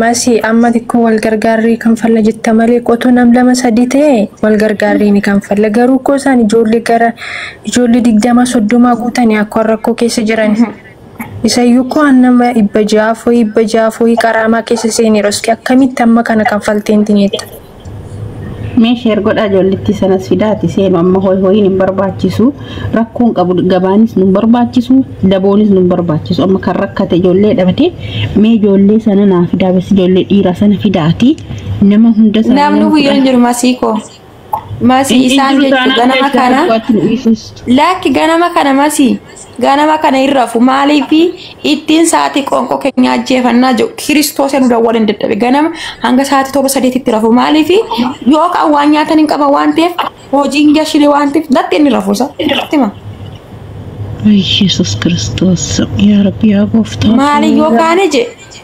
Masih amma xiqqoo wal gargaarrii kan falla jetta malee qotuu nam lama sadii ta'e wal gargaarrii ni kan falla garuu ko isaan ijoollee gara ijoollee 20-30 guutanii akka rakkoo keessa jiran isayyuu ko nama ibba jaafoo qaraamaa keessa seenii roski akkamitti amma kana kan falteen tineetta. Meeshee ergodhaa ijoolletti sanas fidaati seenu amma hoyin hin barbaachisu rakkoon qabu gabaanis nu barbaachisu daboonis nu barbaachisu amma kan rakkate ijoollee dhabate mee ijoollee sana naa fidaa bes ijoollee dhiiraa sana fidaati nama hunda sana namni guyyoon jiru masiiko masii isaan jechuun ganama kana laakki ganama kana masii ganama kana irrafu maaliifi ittiin sa'aatii qonqoo keenya ajjeefannaa jiru Kiristoos nu dawwal hin dadhabe ganama hanga sa'aatii 7 rafu maaliifi yoo kan waan nyaatan hin qaban waan ta'eef hojiin gashilee waan ta'eef datti inni rafuusa tima. Yesus Kiristoos yaa Rabbi yaa Gooftaa maali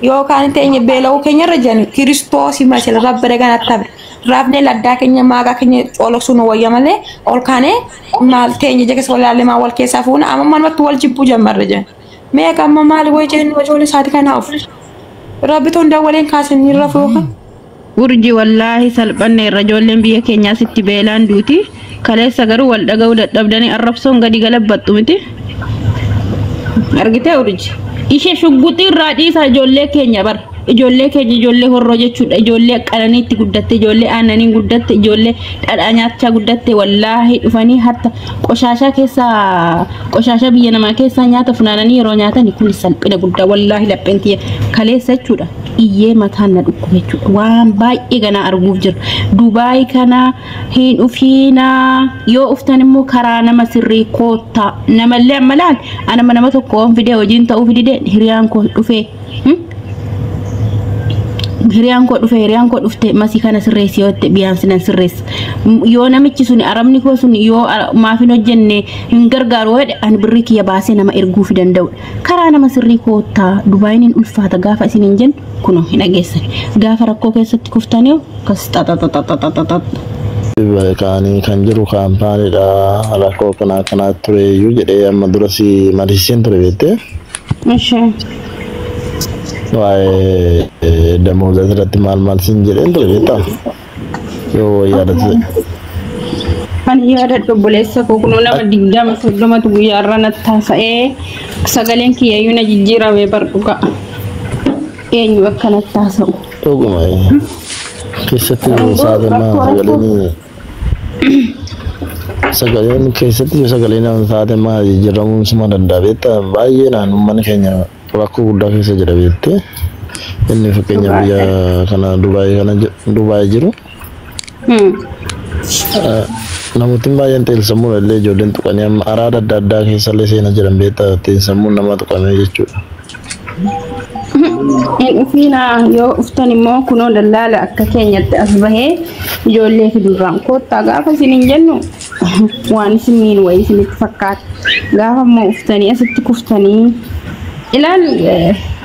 yookaan teenye beela'uu keenya irra jiran Kiristoos masila rabba dagan attabe raafne laddaa keenya maagaa keenya coloksu nu wayya malee ol kaane maal teenye jeges walaalee maa wal keessaa fuuna amma manumatti wal jibbuu jammarre jan mee amma maali way jeen wajoole saati kanaaf rabbi ton dawaleen kaasen ni rafu yookaan urji wallaahi salphanne irra ijoolleen biyya keenyaa sitti beelaan duuti kaleessa garuu wal dhaga'uu dadhabdanii arrabsoon gadi galabbattu miti argitee urji ishee shugguxii irraa dhiisa ijoollee keenya bar ijoollee keenya ijoollee horroo jechuudha ijoollee qalaniitti guddatte ijoollee aananiin guddatte ijoollee dhadhaa nyaachaa guddatte wallaahi dhufanii hatta qoshashaa biyya namaa keessaa nyaata funaananii yeroo nyaatan kun salphina guddaa wallaahi laphentii kaleessa jechuudha iyyee mataan na dhukku jechuudha waan baay'ee ganaa arguuf jira Dubaay kana hin ufiina yoo uftan immoo karaa nama sirrii koottaa namallee ammalaan nama tokko fidee hojiin ta'uu fidee hiriyaan koo dhufee hiriyaan koo dhufte masii kana sirreessi yoo ta'e biyaan sinan sirreessa yoo namichi sun arabni koo sun yoo maafin hojjenne hin gargaaru jedhe ani birrii kiyya baasee nama erguuf danda'u karaa nama sirrii koottaa Dubaayin ulfaata gaafa isin hin jennu kuno hin dhageessan gaafa rakkoo keessatti kuftanii kas xaxaxaxaxaxaxax Balkaanii kan jiru kaampaaniidha rakkoo kanaa ture iyyuu jedhee amma dura si mariisiin ture beektee. Waa'ee damooza irratti maal siin jedheen ture beektaa yoo yaadate. Kan yaadadhu obboleessa koo kunoo nama 20-30 guyyaa irra nattaasa'ee sagaleen kiyyayyuu na jijjiirame bardhuga eenyu akka nattaasa'u. Dhuguma keessatti sagaleen keessatti sagaleen saatemaa jijjiiramuun suma danda'a beektaa baay'ee naannoo mana keenya rakkoo guddaa keessa jira beektee inni fakkeenya biyya kana Dubaay jiru namootni baay'een teelsamuu illee ijoolleen tuqanii amma araada adda addaa keessa illee seenaa jiran beektaa teelsamuun nama tuqamee jechuudha. Ufiina yoo uftan immoo kunoo dallaala akka keenyatti as bahee ijoollee fidurraan koottaa gaafa isin hin jennu waan isin miin wayii isinitti fakkaata gaafa immoo uftanii asitti kuftanii ilaal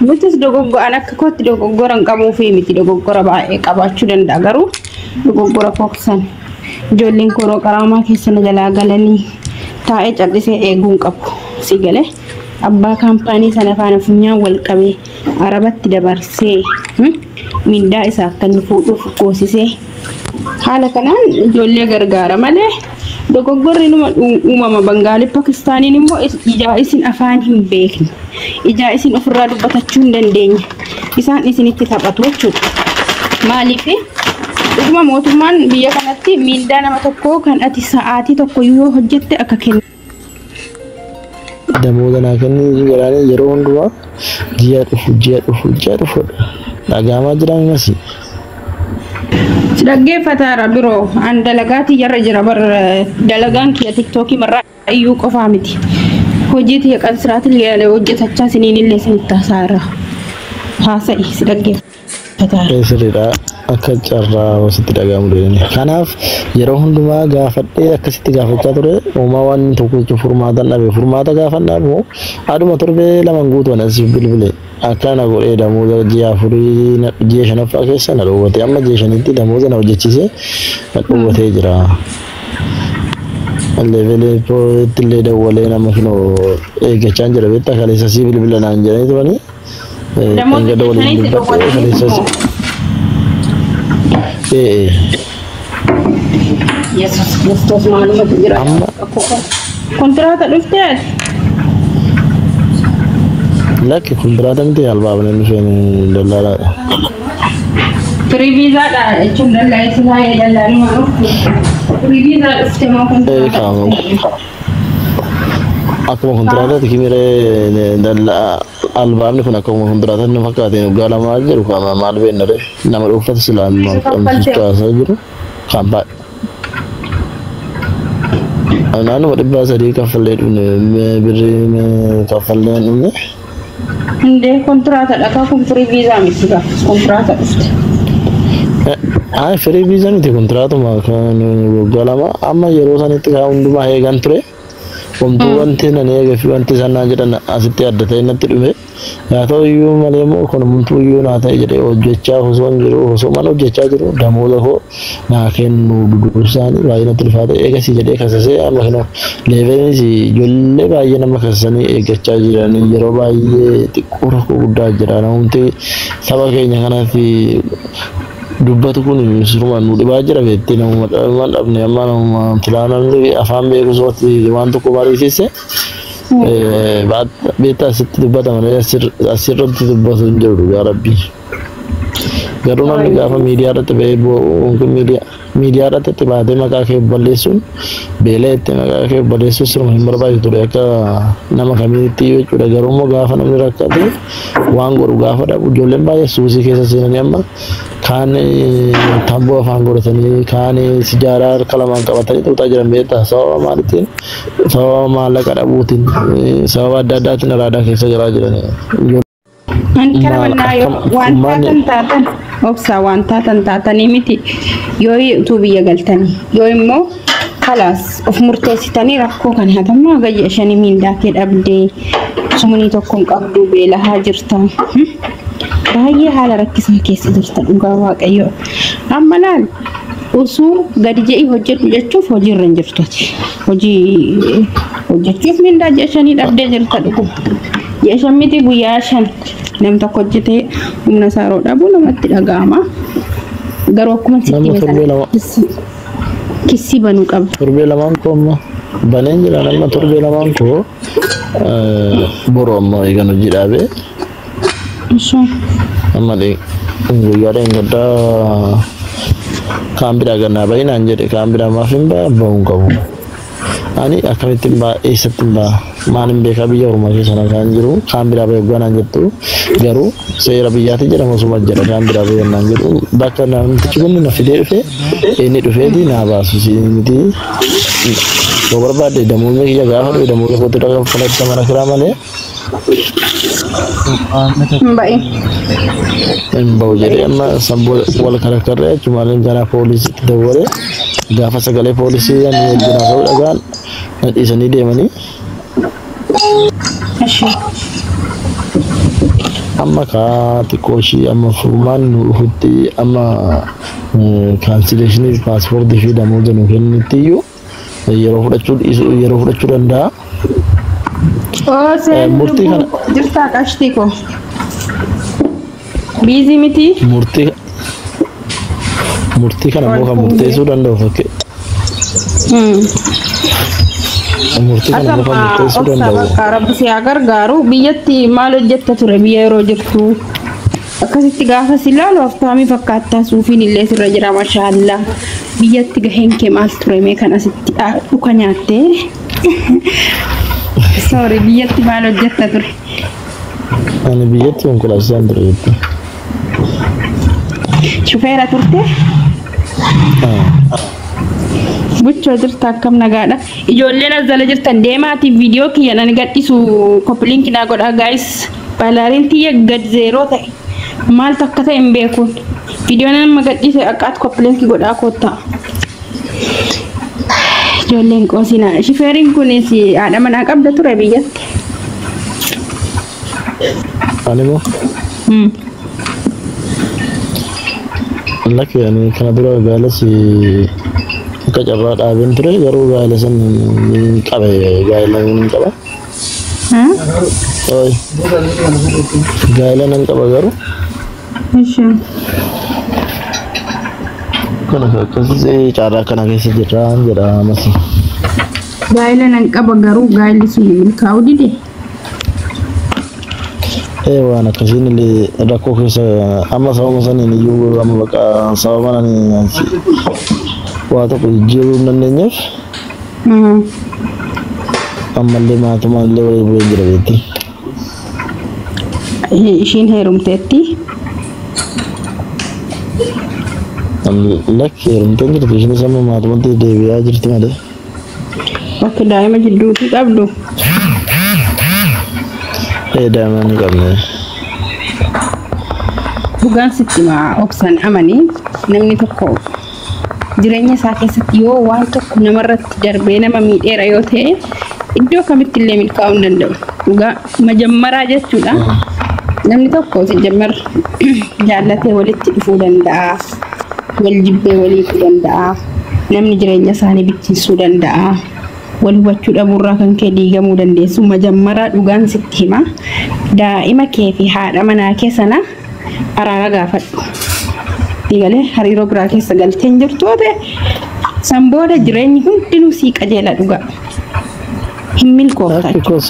nutis dogoggoran akka kootti dogoggoran qabuu fi miti dogoggora baay'ee qabaachuu danda'a garuu dogoggora fooksan ijoolleen koroo qaraamaa keessa na jalaa galanii taa'ee callisee eeguun qabu si galee abbaa kaampaanii sana faana funyaan wal qabee arabatti dabarsee mindaa isaa akka inni fuudhuuf goosisee haala kanaan ijoollee gargaara malee dogoggorri numa uumama Bangaalii Pakistaaniin immoo ijaa isin afaan hin beekne ijaa isin ofirraa dubbatachuu hin dandeenye isaan isinitti taphatu jechuudha maaliif dhuguma mootummaan biyya kanatti mindaa nama tokkoo kan ati sa'aatii tokko yoo hojjette akka kennu damooza naa kennu garaanii yeroo hundumaa ji'a dhufu dhagaamaa jiran masi. Dhaggeeffataara biroo an dalagaatii jarra jira bar dalagaan kiyya TikTokii marraa iyyuu qofaa miti hojii tiyya qansiraatiin leeyalee hojjetachaa isiniin illee isinitti haasa'i si dhaggeeffataara. Sirriidha akka carraa wasitti dhagaamu deemee kanaaf yeroo hundumaa gaafadhee akkasitti gaafachaa ture uumaa waan tokko jechuun furmaata dhabe furmaata gaafannaa immoo aduma torbee lama guutuun asiif bilbilee akkana godhee damooza ji'a afurii ji'a shanaffaa keessa na dhoowwate amma ji'a shanitti damooza na hojjechiisee na dhoowwatee jira. Levelee itti illee dawwalee nama kunoo eeggachaa jira beektaa kaleessa sii bilbila naan jedhanii turanii Enggak ada wali Yesus Kristus malu jira. Kontrata duftet. Laki kontrata nanti albab ini dollar. Free visa dah, cuma dalai sini dalai mana? Free visa sistem apa? Kamu. Aku mau kontrata tapi mere dollar albab ni pun aku mau kontrata ni macam tu. Gala macam tu, kalau malu benar. Nama ufat silam, kita sahaja. Kampat. Anak ada bahasa di kafalet ini, beri kafalet ini. Hindi kontrata, aku free visa mesti kontrata. Free visa ni kontrata makan galama, amma yerosan itu kau undu mah hegan ture. Untuk anti nane gafi anti sana jadi asiti ada tapi nanti dulu. Ya tahu you malemu kono muntu you nata jadi ojecha hosuan jiru hosuman ojecha jiru damola ho na ken dudusan bayi nanti fada ega si jadi kasase amma kena level ni si jolle bayi nama kasani ega cajiran jero bayi tikur ko udah jiran nanti sabah kayaknya kana si dubbat kun suruman mude bajara beti na man abne amma tilana ni afam be ko soti wanto ko bari sise بعد بيتا ست دبات أنا أسير رد دبات الجرو يا ربي قالوا لنا كافة ميديا رتبه ممكن ميديا رتبه بعد ما كافة بلسون بيلة ما كافة بلسون سر مهم برباي ترى كا نما community وجوده قالوا ما كافة نمر ركضه وانغور كافة ده وجولم باي سوسي كيسة سينانيا ما खाने थांबो फांगोर तनी खाने सिजारा कलमान का बताई तो ताजर मेता सवा मारतीन सवा माला करा बुतीन सवा दादा तीन राडा के सजरा जरने Ankara wanayo wantatan oksa wantatan imiti yoy tubiya galtani yoy mo خلاص of murteessitanii rakkoo kan hatamma gayya shani mindaa kee dhabdee sumuni tokkoon qabdu beelahaa jirta baay'ee haala rakkisaa keessa jirta dhugaa waaqayyo amma laal osoo gadi je'i hojjedhu jechuuf hojiirra hin jirtuti hojii hojjechuuf mindaa jeeshanii dhabdee jirta dhugu jeeshan miti guyyaa shan nam tokko hojjetee humna saaroo dhabuu namatti dhaga'ama garuu akkuma sitti kisi banu qaba turbe lamaan ko amma baneen jira nama turbe lamaan ko boro amma egan hojidhaabe amma de guyyaadha hin gadda kaambira gannaa bayinaan jedhe kaambira maaf hin ba'uun qabu ani akkamittiin eessattiin ba'a maalin beekaa biyya ormaa keessa kan jiru kaambira ba'e ganaan jettu garuu seera biyyaatti jedhama osuma jedha kaambira ba'e ganaan jedhu bakka namtichi kun na fidee dhufe inni dhufeeti naa baasu si miti yoo barbaadde damuumee kiyya gaafa dhufe damuumee kootti dhagaa falatta mana kiraa malee Mbau jadi amma sambol wal karakarre cumanin gara polisi dawore gafa sagale polisi yang jira kau dagan nanti seni dia mani amma ka tikoshi amma fuman huti amma cancellation passport di vida mo jenu henitiyo yero huda churanda oh sen murti kan jirta kashtiko busy miti murti kan ammo kan murti sudan do fakke murti kan ammo kan murti sudan do arab si agar garu biyatti maal hojjetta ture biyya yeroo jirtu akkasitti gaafa silaalu aftaami fakkaata suufiin illee sirra jira mashaallah biyyatti gaheen kee maal ture mee kan asitti dhuka nyaatte sorry biyyatti maal hojjetta ture ani biyyatti konkolaachisaan ture shufeera turte buchoo jirta akkam nagaadha ijoolleen azala jirtan deemaati viidiyoo kiyya nan gadhisu koppiliinki naa godha gaayis baalaariin tiyya gad zeeroo ta'e maal takka ta'e hin beekuun viidiyoo nama gadhise akkaat koppiliinki godhaa koottaa ijoolleen qoosinaa shufeeriin kunis haadha manaa qabda ture biyyatti animo laki yani kana dura gaala si kacarra dhaaben ture garuu gaala san qabe gaala hin qaba Oi. Gaila nang kabagaru. Isha. Kana kasi cara kana kasi jiran jira masih. Gaila nang kabagaru gaili suni milkau dide. Wana kasi nili rako kisa ama sawa masani ni yugo ama baka sawa mana ni nasi. Wata ko jiru nanenya. Amalle matu malle wale jira beti. Ishin herum tetti. Lek herum tetti ishin sama matu mati dewi aja jirti made. Oke daima jiddu ti qabdu. Daima ni qabne. Bukan sitti ma obsan amani namni tokko jireenya isaa keessatti yoo waan tokko namarratti darbee nama miidheera yoo ta'e iddoo kamitti illee milkaa'uu hin danda'u. Dhugaa majammaraa jechuudha. Namni tokko jammar jaallatee walitti dhufuu danda'a. Wal jibbee walii dhufuu danda'a. Namni jireenya isaanii bittinsuu danda'a. Wal hubachuu dhabuurraa kan kee diigamuu dandeessu. Majammaraa dhugaan sitti hima. Daa'ima kee fi haadha manaa keessana araara gaafadhu. Digalee hariiroo biraa keessa galteen jirtu ta'e san booda jireenyi hundinuu sii qajeela dhugaa. Hin milkooftachu.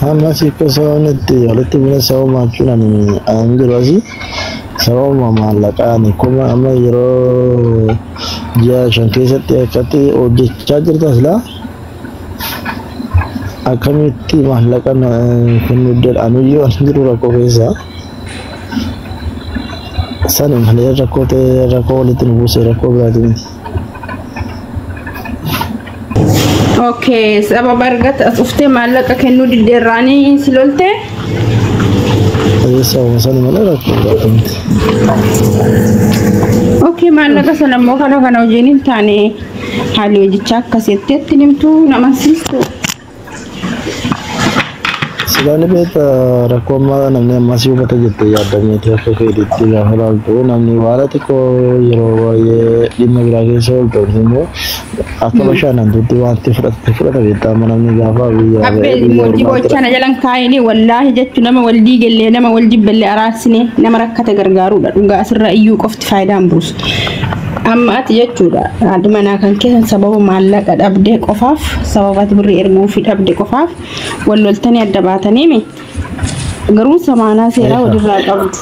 Amma si kosonetti walitti bune sawa machuna ni angirosi sawa mallaqani kuma amma yero ya shankesatti akkati hojjechaa jirta sila akkamitti mallaqan kunnudde anuyyo anjiru rakkoo keessa sanin halee rakkoo walitti nu buuse rakkoo biraatiin. Okay, sababa argat as ufte maallaqa kennuu diddeerraanii si lolte? Sani malee rakkoo. Okay, maallaqa sana immoo kana hojiin hin taane haalli hojichaa akkasitti nimtuu nama siistu. Sidani beeta rakkoo ammaa namni ammaa si hubata jettee yaaddameeti akka keetiitti gaafa laaltu namni waan xiqqoo yeroo baay'ee dhimma biraa keessa ooltu immoo akka bashaanantuutti wanti fudhata beektaa amma namni gaafa biyya. Abbee wajji bochana jalan kaayanii wallaahi jechuun nama wal diigellee nama wal jibballee araarsine nama rakkate gargaaruudha dhugaa asirra iyyuu qofti faayidaan buusu. Amma ati jechuudha haadha manaa kan keessan sababa maallaqa dhabdee qofaaf sababa birrii erguu fi dhabdee qofaaf wal loltanii adda baatanii mi garuu samaanaa seeraa walirraa qabdu.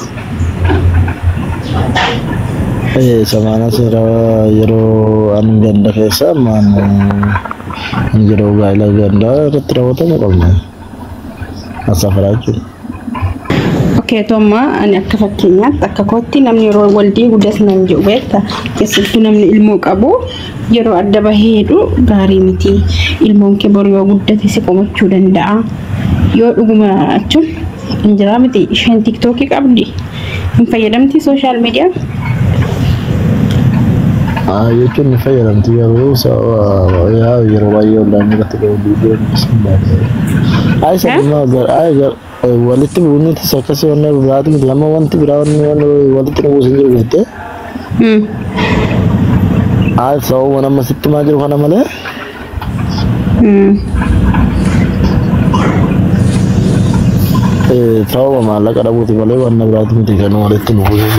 Samaanaa seeraa yeroo an ganda keessa ammaan yeroo gaa'ela gandaa irratti raawwatamu qabna asafaraa jechuudha. Oke, Toma, ani akka fakkeenyaatti akka kootti namni yeroo waldii guddas nan jiru beekta keessattuu namni ilmoo qabu yeroo adda baheedhu gaarii miti ilmoon kee boru yoo guddate si qomachuu danda'a yoo dhuguma achuun injiraa miti isheen tiktookii qabdi hin fayyadamti sooshaal miidiyaa. Jechuun ni fayyadamti yeroo yeroo baay'ee online irratti ga'u viidiyoo bismillah. Walitti bu'uunis akkasii waan biraati miti amma wanti biraa walitti nu buusan jiru jettee. Sababa nama sitti maa jiru kana malee. Sababa maallaqa dhabuuti malee waan biraati miti kan walitti nu buusan.